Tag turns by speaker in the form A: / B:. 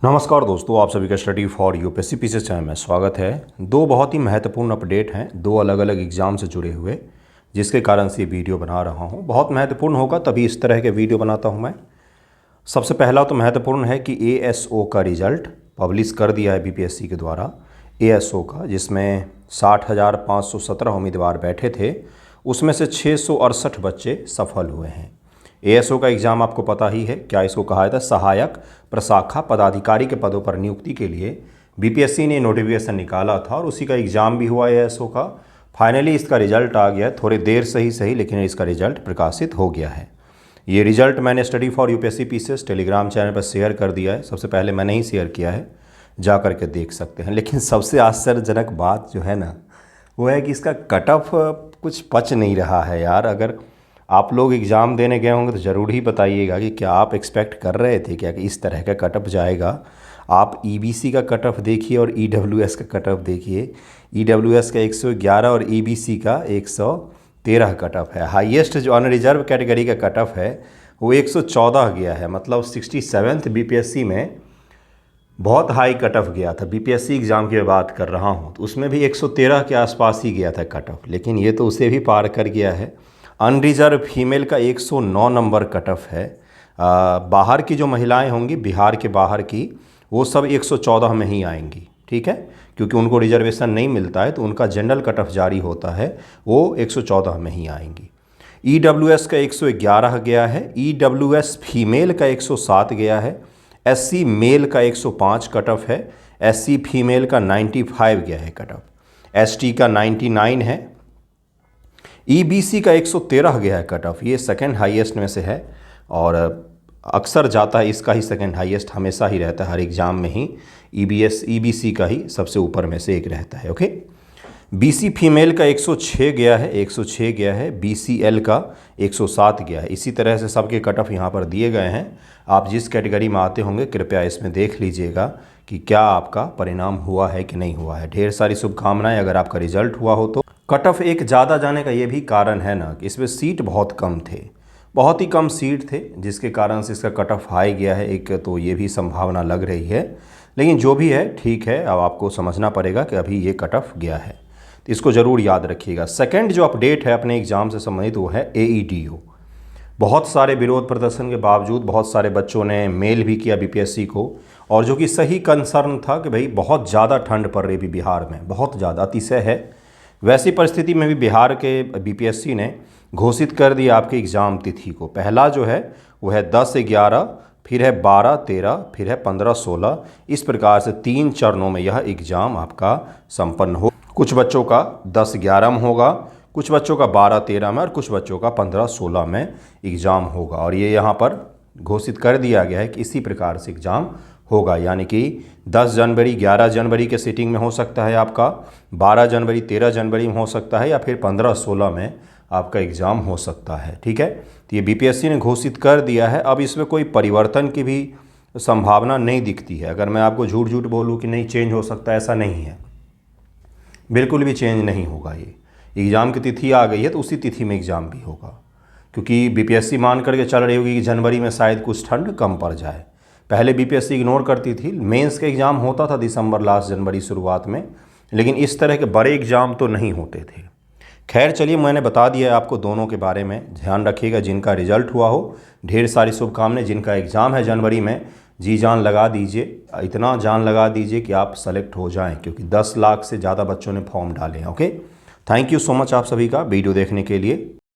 A: नमस्कार दोस्तों, आप सभी का study for UPSC PCS channel में स्वागत है। दो बहुत ही महत्वपूर्ण अपडेट हैं, दो अलग अलग एग्ज़ाम से जुड़े हुए, जिसके कारण से ये वीडियो बना रहा हूँ। बहुत महत्वपूर्ण होगा तभी इस तरह के वीडियो बनाता हूँ मैं। सबसे पहला तो महत्वपूर्ण है कि एएसओ का रिजल्ट पब्लिश कर दिया है बीपीएससी के द्वारा। एएसओ का, जिसमें 60,517 उम्मीदवार बैठे थे, उसमें से 668 बच्चे सफल हुए हैं। एएसओ का एग्ज़ाम आपको पता ही है, क्या इसको कहा जाता है, सहायक प्रशाखा पदाधिकारी के पदों पर नियुक्ति के लिए बीपीएससी ने नोटिफिकेशन निकाला था और उसी का एग्ज़ाम भी हुआ एएसओ का। फाइनली इसका रिजल्ट आ गया है, थोड़ी देर से ही सही, लेकिन इसका रिजल्ट प्रकाशित हो गया है। ये रिजल्ट मैंने study for UPSC PCS Telegram channel पर शेयर कर दिया है। सबसे पहले मैंने ही शेयर किया है, जा कर के देख सकते हैं। लेकिन सबसे आश्चर्यजनक बात जो है ना, वो है कि इसका कट ऑफ कुछ पच नहीं रहा है यार। अगर आप लोग एग्ज़ाम देने गए होंगे तो ज़रूर ही बताइएगा कि क्या आप एक्सपेक्ट कर रहे थे क्या कि इस तरह का कट ऑफ जाएगा। आप ईबीसी का कट ऑफ देखिए और ईडब्ल्यूएस का कट ऑफ देखिए। ईडब्ल्यूएस का 111 और ईबीसी का 113 कट ऑफ है। हाईएस्ट जो अनरिजर्व कैटेगरी का कट ऑफ है वो 114 गया है। मतलब 67th बीपीएससी में बहुत हाई कट ऑफ गया था। बीपीएससी एग्ज़ाम की मैं बात कर रहा हूँ तो उसमें भी 113 के आसपास ही गया था कट ऑफ, लेकिन ये तो उसे भी पार कर गया है। अनरिजर्व फीमेल का 109 नंबर कट ऑफ है। बाहर की जो महिलाएं होंगी, बिहार के बाहर की, वो सब 114 में ही आएंगी, ठीक है, क्योंकि उनको रिजर्वेशन नहीं मिलता है तो उनका जनरल कट ऑफ जारी होता है, वो 114 में ही आएंगी। ईडब्ल्यूएस का 111 गया है, ईडब्ल्यूएस फीमेल का 107 गया है, एससी मेल का 105 कट ऑफ है, एससी फीमेल का 95 गया है कट ऑफ, एसटी का 99 है, ईबीसी का 113 गया है कट ऑफ। ये सेकंड हाईएस्ट में से है और अक्सर जाता है, इसका ही सेकंड हाईएस्ट हमेशा ही रहता है, हर एग्ज़ाम में ही ईबीसी का ही सबसे ऊपर में से एक रहता है। ओके, बीसी फीमेल का 106 गया है, 106 गया है, बीसीएल का 107 गया है। इसी तरह से सबके कट ऑफ यहाँ पर दिए गए हैं। आप जिस कैटेगरी में आते होंगे कृपया इसमें देख लीजिएगा कि क्या आपका परिणाम हुआ है कि नहीं हुआ है। ढेर सारी शुभकामनाएं अगर आपका रिजल्ट हुआ हो तो। कट ऑफ एक ज़्यादा जाने का ये भी कारण है ना कि इसमें सीट बहुत कम थे, बहुत ही कम सीट थे, जिसके कारण से इसका कट ऑफ हाई गया है। एक तो ये भी संभावना लग रही है, लेकिन जो भी है ठीक है। अब आपको समझना पड़ेगा कि अभी ये कट ऑफ गया है, तो इसको ज़रूर याद रखिएगा। सेकंड जो अपडेट है अपने एग्ज़ाम से संबंधित वो है एईडीओ। बहुत सारे विरोध प्रदर्शन के बावजूद बहुत सारे बच्चों ने मेल भी किया बीपीएससी को, और जो कि सही कंसर्न था कि भाई बहुत ज़्यादा ठंड पड़ रही भी बिहार में, बहुत ज़्यादा अतिशय है। वैसी परिस्थिति में भी बिहार के बीपीएससी ने घोषित कर दिया आपके एग्ज़ाम तिथि को। पहला जो है वो है 10/11, फिर है 12/13, फिर है 15/16। इस प्रकार से 3 चरणों में यह एग्ज़ाम आपका संपन्न हो। कुछ बच्चों का 10/11 में होगा, कुछ बच्चों का 12/13 में और कुछ बच्चों का 15/16 में एग्ज़ाम होगा। और ये यहाँ पर घोषित कर दिया गया है कि इसी प्रकार से एग्ज़ाम होगा, यानी कि 10 जनवरी 11 जनवरी के सीटिंग में हो सकता है आपका, 12 जनवरी 13 जनवरी में हो सकता है, या फिर 15/16 में आपका एग्ज़ाम हो सकता है। ठीक है, तो ये बीपीएससी ने घोषित कर दिया है। अब इसमें कोई परिवर्तन की भी संभावना नहीं दिखती है। अगर मैं आपको झूठ झूठ बोलूँ कि नहीं चेंज हो सकता, ऐसा नहीं है, बिल्कुल भी चेंज नहीं होगा। ये एग्ज़ाम की तिथि आ गई है तो उसी तिथि में एग्ज़ाम भी होगा, क्योंकि बीपीएससी मान करके चल रही होगी कि जनवरी में शायद कुछ ठंड कम पड़ जाए। पहले बीपीएससी इग्नोर करती थी, मेंस का एग्ज़ाम होता था दिसंबर लास्ट जनवरी शुरुआत में, लेकिन इस तरह के बड़े एग्ज़ाम तो नहीं होते थे। खैर चलिए, मैंने बता दिया है आपको दोनों के बारे में। ध्यान रखिएगा, जिनका रिजल्ट हुआ हो ढेर सारी शुभकामनाएं, जिनका एग्ज़ाम है जनवरी में जी जान लगा दीजिए, इतना जान लगा दीजिए कि आप सेलेक्ट हो जाएं, क्योंकि 10 लाख से ज़्यादा बच्चों ने फॉर्म डाले हैं। Okay, thank you so much आप सभी का वीडियो देखने के लिए।